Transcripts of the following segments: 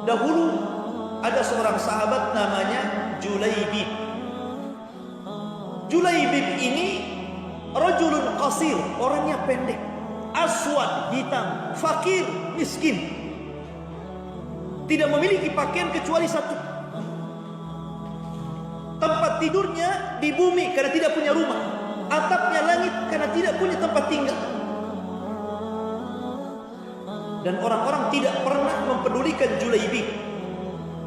Dahulu ada seorang sahabat namanya Julaibib. Julaibib ini rajulun qasir, orangnya pendek, aswad, hitam, fakir, miskin, tidak memiliki pakaian kecuali satu. Tempat tidurnya di bumi karena tidak punya rumah, atapnya langit karena tidak punya tempat tinggal. Dan orang-orang tidak pernah mempedulikan Julaibib.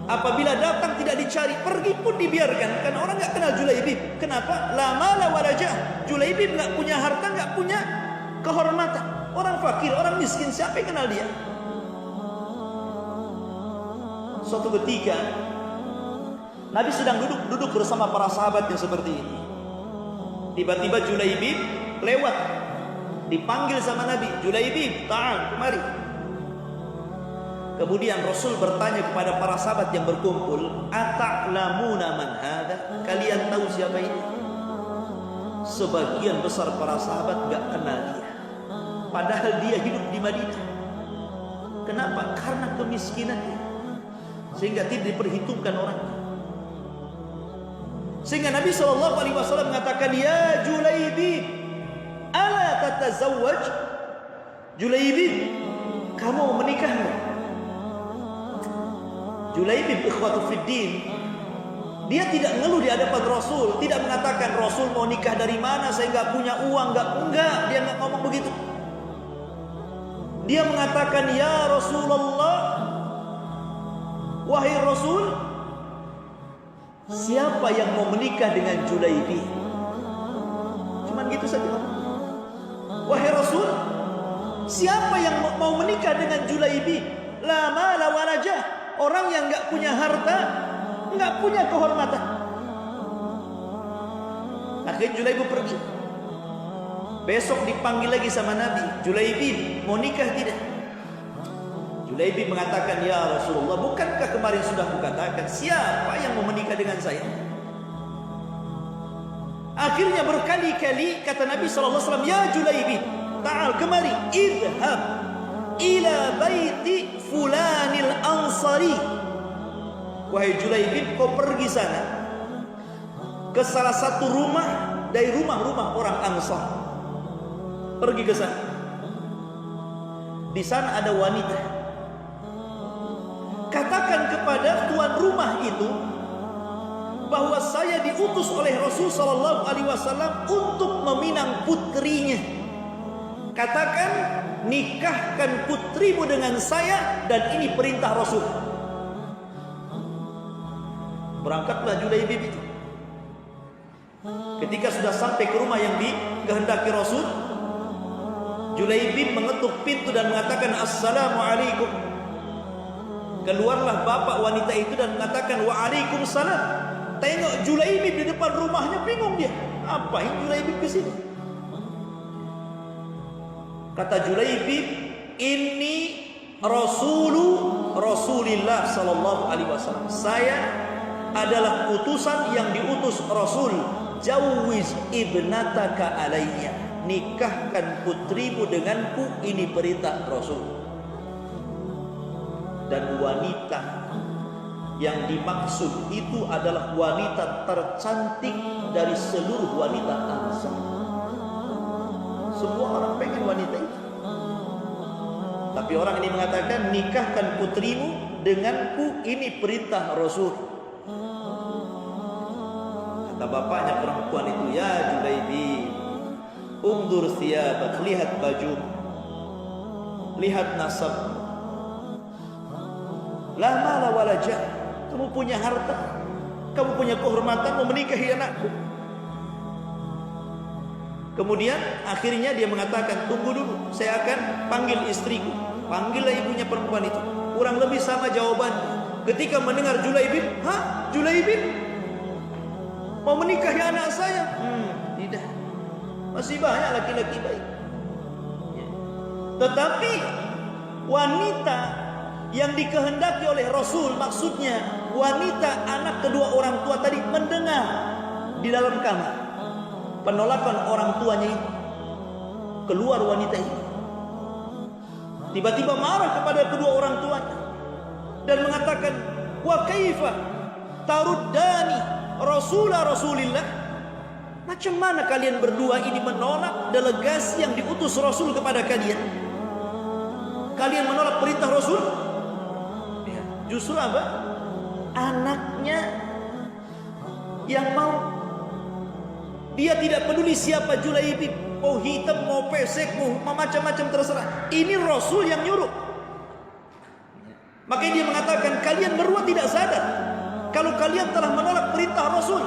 Apabila datang tidak dicari, pergi pun dibiarkan, karena orang nggak kenal Julaibib. Kenapa? La mala walajah. Julaibib nggak punya harta, nggak punya kehormatan. Orang fakir, orang miskin, siapa yang kenal dia? Suatu ketika Nabi sedang duduk bersama para sahabat yang seperti ini. Tiba-tiba Julaibib lewat, dipanggil sama Nabi, Julaibib, ta'al, kemari. Kemudian Rasul bertanya kepada para sahabat yang berkumpul, ata'lamuna man hadha? Kalian tahu siapa ini? Sebagian besar para sahabat gak kenal dia, padahal dia hidup di Madinah. Kenapa? Karena kemiskinannya, sehingga tidak diperhitungkan orangnya. Sehingga Nabi SAW mengatakan, ya Julaibib, ala tatazawwaj? Julaibib, kamu mau menikah enggak? Julaibib ikhwatu fiddin, dia tidak ngeluh di hadapan Rasul, tidak mengatakan Rasul mau nikah dari mana, saya nggak punya uang, enggak, dia nggak ngomong begitu. Dia mengatakan, ya Rasulullah, wahai Rasul, siapa yang mau menikah dengan Julaibib? Cuman gitu saja. Wahai Rasul, siapa yang mau menikah dengan Julaibib? La mala walajah. Orang yang nggak punya harta, nggak punya kehormatan. Akhirnya Julaibib pergi. Besok dipanggil lagi sama Nabi, Julaibib mau nikah tidak? Julaibib mengatakan, ya Rasulullah, bukankah kemarin sudah kukatakan siapa yang mau menikah dengan saya? Akhirnya berkali-kali kata Nabi SAW, ya Julaibib, ta'al, kemari, idhab ila baiti fulanil ansari. Wahai Julaibib, kau pergi sana ke salah satu rumah dari rumah-rumah orang Ansar. Pergi ke sana. Di sana ada wanita. Katakan kepada tuan rumah itu bahwa saya diutus oleh Rasul sallallahu alaihi wasallam untuk meminang putrinya. Katakan, nikahkan putrimu dengan saya, dan ini perintah Rasul. Berangkatlah Julaibib itu. Ketika sudah sampai ke rumah yang dikehendaki Rasul, Julaibib mengetuk pintu dan mengatakan, assalamualaikum. Keluarlah bapak wanita itu dan mengatakan, waalaikumsalam. Tengok Julaibib di depan rumahnya, bingung dia, apa yang Julaibib ke sini? Kata Julaibib, ini Rasulullah sallallahu alaihi wasallam. Saya adalah utusan yang diutus Rasul. Jawwiz ibnataka alayya. Nikahkan putrimu denganku, ini perintah Rasul. Dan wanita yang dimaksud itu adalah wanita tercantik dari seluruh wanita Ansar. Semua orang pengen wanita itu. Tapi orang ini mengatakan, nikahkan putrimu denganku, ini perintah Rasul. Kata bapaknya perempuan itu, ya Julaibib, undur thiyabak, lihat baju, lihat nasab. La mala walajah. Kamu punya harta, kamu punya kehormatan, mau menikahi anakku. Kemudian akhirnya dia mengatakan, tunggu dulu, saya akan panggil istriku. Panggillah ibunya perempuan itu. Kurang lebih sama jawaban. Ketika mendengar Julaibib, Julaibib mau menikahi anak saya? Tidak. Masih banyak laki-laki baik. Tetapi wanita yang dikehendaki oleh Rasul, maksudnya wanita anak kedua orang tua tadi, mendengar di dalam kamar penolakan orang tuanya itu. Keluar wanita itu, tiba-tiba marah kepada kedua orang tuanya. dan mengatakan, wa kaifa taruddani Rasulillah. Macam mana kalian berdua ini menolak delegasi yang diutus Rasul kepada kalian? Kalian menolak perintah Rasul? Ya, justru apa? Anaknya yang mau. Dia tidak peduli siapa Julaibib, mau hitam, mau pesek, mau macam-macam terserah. Ini Rasul yang nyuruh. Makanya dia mengatakan, kalian berdua tidak sadar kalau kalian telah menolak perintah Rasul.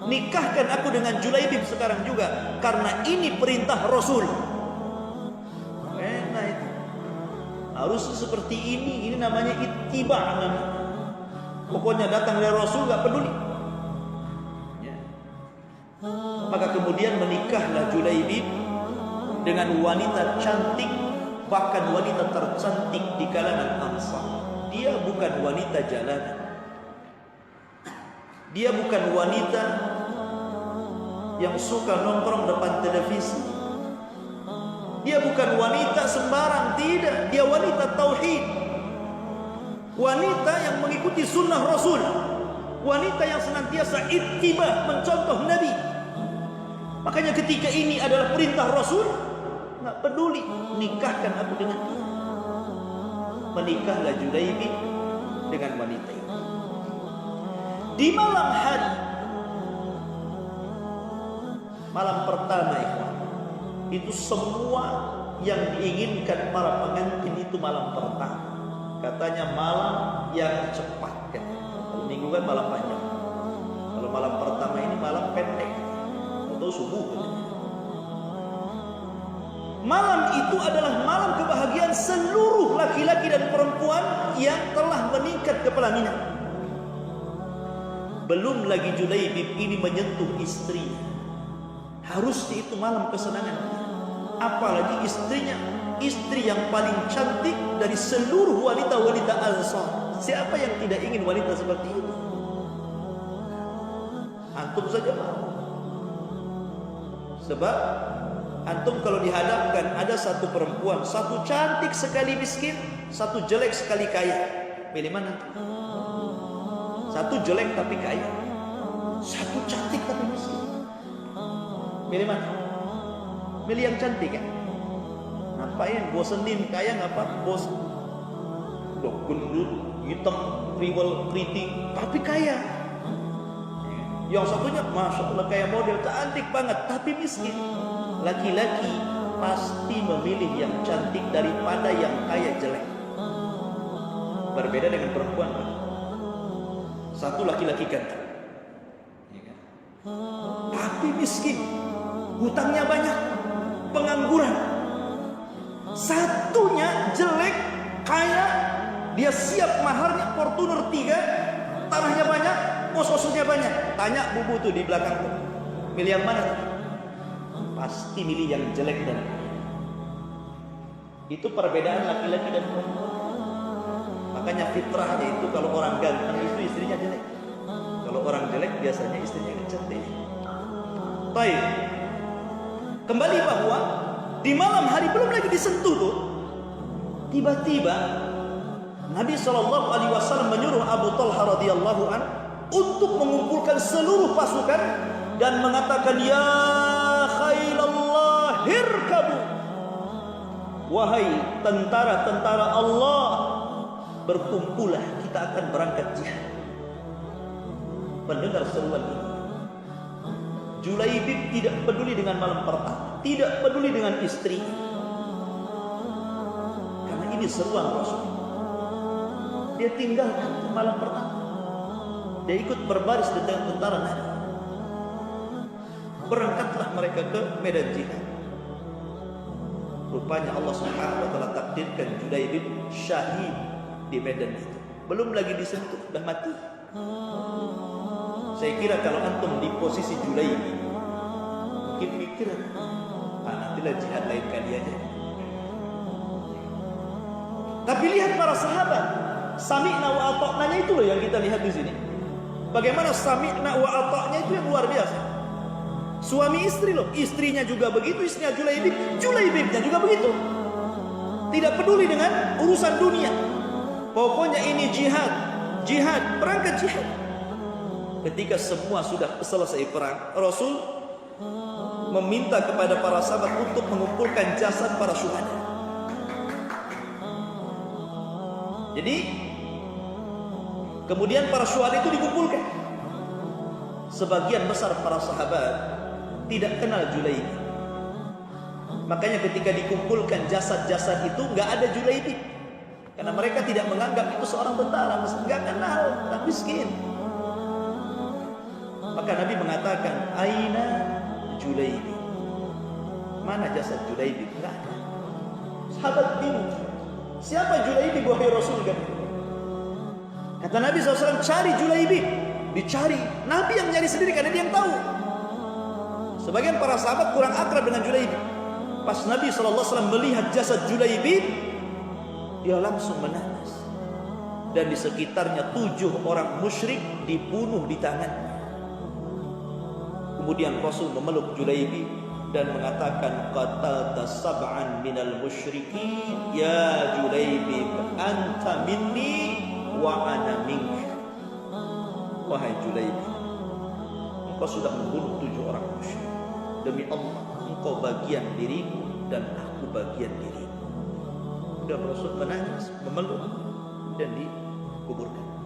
Nikahkan aku dengan Julaibib sekarang juga, karena ini perintah Rasul. Enak itu. Harus seperti ini namanya ittiba. Pokoknya datang dari Rasul gak peduli. Ya. Maka kemudian menikahlah Julaibib dengan wanita cantik, bahkan wanita tercantik di kalangan Ansar. Dia bukan wanita jalanan. Dia bukan wanita yang suka nongkrong depan televisi. Dia bukan wanita sembarang, tidak. Dia wanita tauhid. Wanita yang mengikuti sunnah Rasul. Wanita yang senantiasa ittiba, mencontoh Nabi. Makanya ketika ini adalah perintah Rasul, nggak peduli, nikahkan aku dengan dia. Menikahlah Julaibib dengan wanita ini. Di malam hari, malam pertama itu semua yang diinginkan para pengantin itu malam pertama. Katanya malam yang cepat kan. Kalau minggu kan malam panjang. Kalau malam pertama ini malam pendek atau subuh kan. Malam itu adalah malam kebahagiaan seluruh laki-laki dan perempuan yang telah meningkat ke pelaminan. Belum lagi Julaibib ini menyentuh istrinya. Harusnya itu malam kesenangan. Apalagi istrinya, istri yang paling cantik dari seluruh wanita-wanita Ansar. Siapa yang tidak ingin wanita seperti itu? Antum saja mau. Sebab antum kalau dihadapkan ada satu perempuan, satu cantik sekali miskin, satu jelek sekali kaya, pilih mana? Satu jelek tapi kaya, satu cantik tapi miskin, pilih mana? Pilih yang cantik kan? Ngapain bosenin kaya, ngapa bos? Dok gendut, hitam, kriwel, keriting, tapi kaya. Yang satunya masya Allah kayak model cantik banget tapi miskin. Laki-laki pasti memilih yang cantik daripada yang kaya jelek. Berbeda dengan perempuan. Satu laki-laki ganteng, tapi miskin, hutangnya banyak, pengangguran. Satunya jelek, kaya, dia siap maharnya Fortuner 3, tanahnya banyak, kos-kosnya banyak. Tanya bubu tuh di belakang tuh, milih yang mana? Pasti milih yang jelek dan itu perbedaan laki-laki dan perempuan. Makanya fitrahnya itu kalau orang ganteng itu istrinya jelek, kalau orang jelek biasanya istrinya cantik. Baik, kembali bahwa di malam hari belum lagi disentuh tuh, tiba-tiba Nabi SAW menyuruh Abu Talha radhiyallahu an untuk mengumpulkan seluruh pasukan dan mengatakan, ya khailallah irkabu, wahai tentara-tentara Allah, berkumpullah, kita akan berangkat jihad. Mendengar seruan ini, Julaibib tidak peduli dengan malam pertama, tidak peduli dengan istri, karena ini seruan Rasul. Dia tinggalkan malam pertama, dia ikut berbaris dengan tentara Nabi. Berangkatlah mereka ke medan jihad. Rupanya Allah Subhanahu wa taala takdirkan Julaibib syahid di medan itu. Belum lagi disentuh, dah mati. Saya kira kalau antum di posisi Julaibib, mungkin mikir, nantilah jihad lain kali aja. Tapi lihat para sahabat, sami'na wa ata'nanya itu loh yang kita lihat di sini. Bagaimana sami'na wa ata'nya itu yang luar biasa. Suami istri loh, istrinya juga begitu, istrinya Julaibib, Julaibibnya juga begitu. Tidak peduli dengan urusan dunia. Pokoknya ini jihad, jihad, berangkat jihad. Ketika semua sudah selesai perang, Rasul meminta kepada para sahabat untuk mengumpulkan jasad para syuhada. Jadi kemudian para syuhada itu dikumpulkan. Sebagian besar para sahabat tidak kenal Julaibib. Makanya ketika dikumpulkan jasad-jasad itu nggak ada Julaibib, karena mereka tidak menganggap itu seorang tentara, nggak kenal, dan miskin. Maka Nabi mengatakan, Aina Julaibib? Mana jasad Julaibib? Nggak ada. Sahabat bingung, siapa Julaibib wahai Rasul? Kata Nabi SAW, cari Julaibib. Dicari, Nabi yang nyari sendiri karena dia yang tahu. Sebagian para sahabat kurang akrab dengan Julaibib. Pas Nabi SAW melihat jasad Julaibib, dia langsung menangis. Dan di sekitarnya 7 orang musyrik dibunuh di tangannya. Kemudian Rasul memeluk Julaibib dan mengatakan, qatalta sab'an minal musyrikin ya Julaibib, anta minni wa ana minka. Wahai Julaibib, engkau sudah membunuh 7 orang musyrik. Demi Allah, engkau bagian diriku dan aku bagian dirimu. Dan Rasul menangis, memeluk dan dikuburkan.